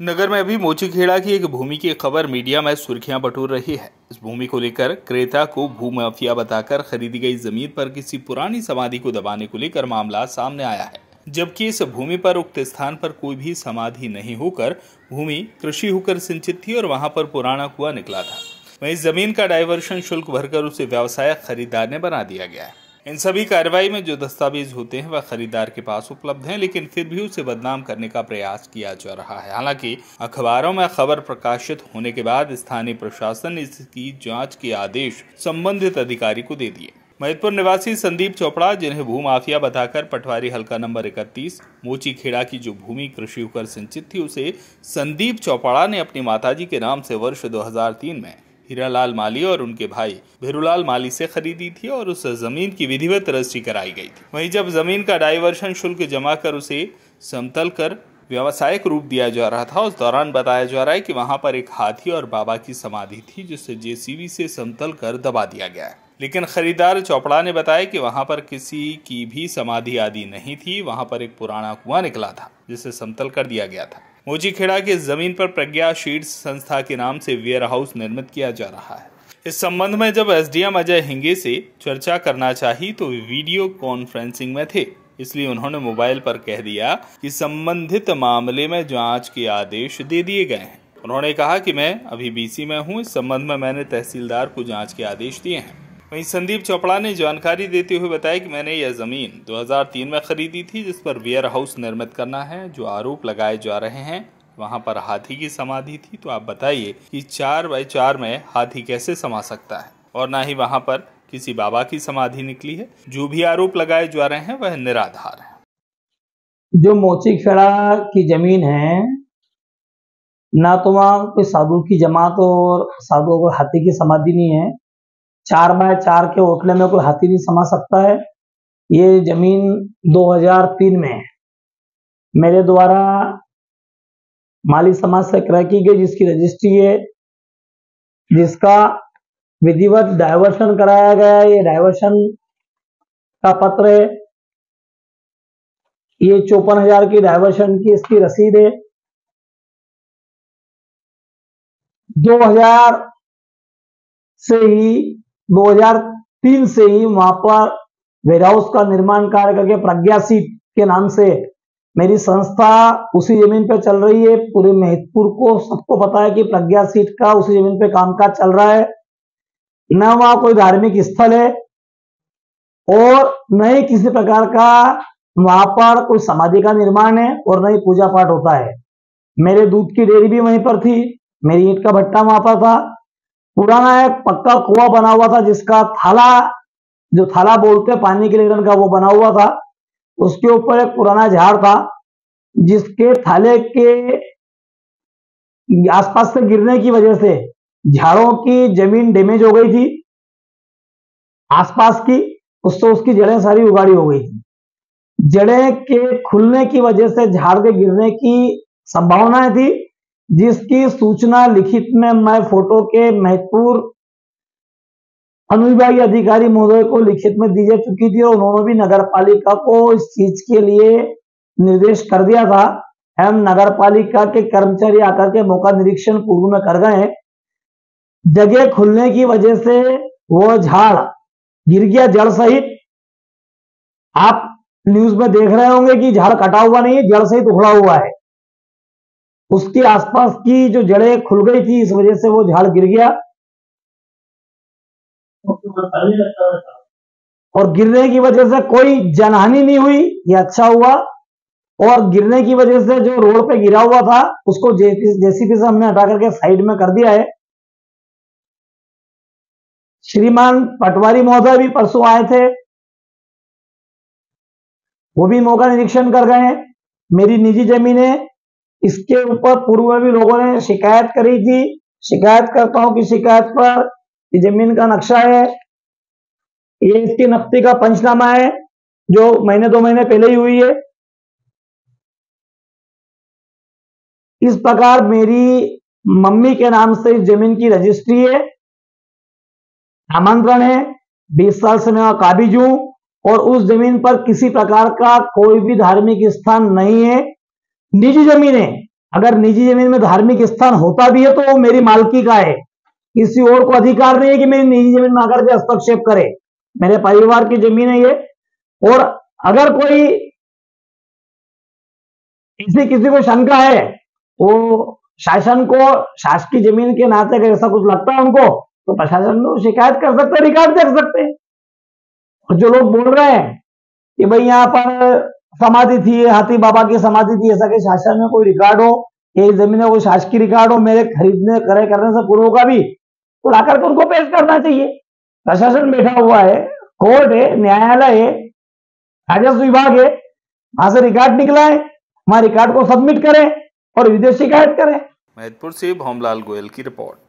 नगर में अभी मोचीखेड़ा की एक भूमि की खबर मीडिया में सुर्खियां बटोर रही है। इस भूमि को लेकर क्रेता को भूमाफिया बताकर खरीदी गई जमीन पर किसी पुरानी समाधि को दबाने को लेकर मामला सामने आया है, जबकि इस भूमि पर उक्त स्थान पर कोई भी समाधि नहीं होकर भूमि कृषि होकर सिंचित थी और वहां पर पुराना कुआं निकला था। वहीं जमीन का डायवर्शन शुल्क भरकर उसे व्यावसायिक खरीदार ने बना दिया गया है। इन सभी कार्रवाई में जो दस्तावेज होते हैं वह खरीदार के पास उपलब्ध हैं, लेकिन फिर भी उसे बदनाम करने का प्रयास किया जा रहा है। हालांकि अखबारों में खबर प्रकाशित होने के बाद स्थानीय प्रशासन ने इसकी जांच के आदेश संबंधित अधिकारी को दे दिए। महिदपुर निवासी संदीप चोपड़ा, जिन्हें भूमाफिया बताकर पटवारी हल्का नंबर 31 मोचीखेड़ा की जो भूमि कृषि होकर सिंचित थी, उसे संदीप चोपड़ा ने अपनी माताजी के नाम से वर्ष 2003 में हीरालाल माली और उनके भाई भीरूलाल माली से खरीदी थी और उस जमीन की विधिवत रजिस्ट्री कराई गई थी। वहीं जब जमीन का डायवर्शन शुल्क जमा कर उसे समतल कर व्यावसायिक रूप दिया जा रहा था, उस दौरान बताया जा रहा है कि वहां पर एक हाथी और बाबा की समाधि थी, जिसे जेसीबी से समतल कर दबा दिया गया है। लेकिन खरीदार चोपड़ा ने बताया कि वहां पर किसी की भी समाधि आदि नहीं थी। वहां पर एक पुराना कुआं निकला था, जिसे समतल कर दिया गया था। मोचीखेड़ा की जमीन पर प्रज्ञा शीट्स संस्था के नाम से वेयर हाउस निर्मित किया जा रहा है। इस संबंध में जब एसडीएम अजय हिंगे से चर्चा करना चाही तो वीडियो कॉन्फ्रेंसिंग में थे, इसलिए उन्होंने मोबाइल पर कह दिया कि संबंधित मामले में जांच के आदेश दे दिए गए हैं। उन्होंने कहा कि मैं अभी बीसी में हूं, इस संबंध में मैंने तहसीलदार को जांच के आदेश दिए हैं। वहीं संदीप चोपड़ा ने जानकारी देते हुए बताया कि मैंने यह जमीन 2003 में खरीदी थी, जिस पर वेयर हाउस निर्मित करना है। जो आरोप लगाए जा रहे हैं वहां पर हाथी की समाधि थी, तो आप बताइए कि 4x4 में हाथी कैसे समा सकता है, और ना ही वहां पर किसी बाबा की समाधि निकली है। जो भी आरोप लगाए जा रहे हैं वह निराधार है। जो मोचीखेड़ा की जमीन है, ना तो वहां कोई साधु की जमात और साधुओं को हाथी की समाधि नहीं है। 4x4 के ओटले में कोई हाथी नहीं समा सकता है। ये जमीन 2003 में मेरे द्वारा माली समाज से क्रय की गई, जिसकी रजिस्ट्री है, जिसका विधिवत डायवर्शन कराया गया है। ये डायवर्शन का पत्र है। ये 54,000 की डायवर्शन की इसकी रसीद है। 2003 से ही वहां पर वेयर हाउस का निर्माण कार्य करके प्रज्ञा सीट के नाम से मेरी संस्था उसी जमीन पे चल रही है। पूरे महिदपुर को सबको पता है कि प्रज्ञा सीट का उसी जमीन पे कामकाज चल रहा है। न वहां कोई धार्मिक स्थल है और न ही किसी प्रकार का वहां पर कोई समाधि का निर्माण है और न ही पूजा पाठ होता है। मेरे दूध की डेयरी भी वहीं पर थी। मेरी ईंट का भट्टा वहां पर था। पुराना एक पक्का कुआं बना हुआ था, जिसका थाला, जो थाला बोलते हैं पानी के लेकर का, वो बना हुआ था। उसके ऊपर एक पुराना झाड़ था, जिसके थाले के आसपास से गिरने की वजह से झाड़ों की जमीन डैमेज हो गई थी आसपास की, उससे उसकी जड़ें सारी उगाड़ी हो गई थी। जड़ें के खुलने की वजह से झाड़ के गिरने की संभावनाएं थी, जिसकी सूचना लिखित में मैं फोटो के महिदपुर अनुविभागीय अधिकारी महोदय को लिखित में दी जा चुकी थी और उन्होंने भी नगर पालिका को इस चीज के लिए निर्देश कर दिया था। हम नगर पालिका के कर्मचारी आकर के मौका निरीक्षण पूर्व में कर गए। जगह खुलने की वजह से वो झाड़ गिर गया जड़ सहित। आप न्यूज में देख रहे होंगे कि झाड़ कटा हुआ नहीं है, जड़ सहित उखड़ा हुआ है। उसके आसपास की जो जड़ें खुल गई थी, इस वजह से वो झाड़ गिर गया और गिरने की वजह से कोई जनहानि नहीं हुई, ये अच्छा हुआ। और गिरने की वजह से जो रोड पे गिरा हुआ था उसको जेसीबी से हमने हटा करके साइड में कर दिया है। श्रीमान पटवारी महोदय भी परसों आए थे, वो भी मौका निरीक्षण कर गए। मेरी निजी जमीन है, इसके ऊपर पूर्व में भी लोगों ने शिकायत करी थी। शिकायतकर्ताओं की शिकायत पर ये जमीन का नक्शा है, ये इसकी नक्शे का पंचनामा है, जो महीने 2 महीने पहले ही हुई है। इस प्रकार मेरी मम्मी के नाम से इस जमीन की रजिस्ट्री है, आमंत्रण है। 20 साल से मैं वहां काबिज हूं और उस जमीन पर किसी प्रकार का कोई भी धार्मिक स्थान नहीं है। निजी जमीन है, अगर निजी जमीन में धार्मिक स्थान होता भी है तो वो मेरी मालकी का है, किसी और को अधिकार नहीं है कि मेरी निजी जमीन में आकर के हस्तक्षेप करे। मेरे परिवार की जमीन है ये। और अगर कोई किसी को शंका है, वो शासन को शासकीय जमीन के नाते अगर ऐसा कुछ लगता है उनको, तो प्रशासन में शिकायत कर सकते हैं, रिकॉर्ड देख सकते हैं। और जो लोग बोल रहे हैं कि भाई यहाँ पर समाधि थी, हाथी बाबा की समाधि थी, ऐसा कि शासन में कोई रिकॉर्ड हो, ये जमीन में कोई शासकीय रिकॉर्ड हो मेरे खरीदने क्रय करने से पूर्व का भी, तो लाकर के उनको पेश करना चाहिए। प्रशासन बैठा हुआ है, कोर्ट है, न्यायालय है, राजस्व विभाग है, वहां से रिकॉर्ड निकला है, वहां रिकॉर्ड को सबमिट करें और विदेश शिकायत करें। महतपुर से भौमलाल गोयल की रिपोर्ट।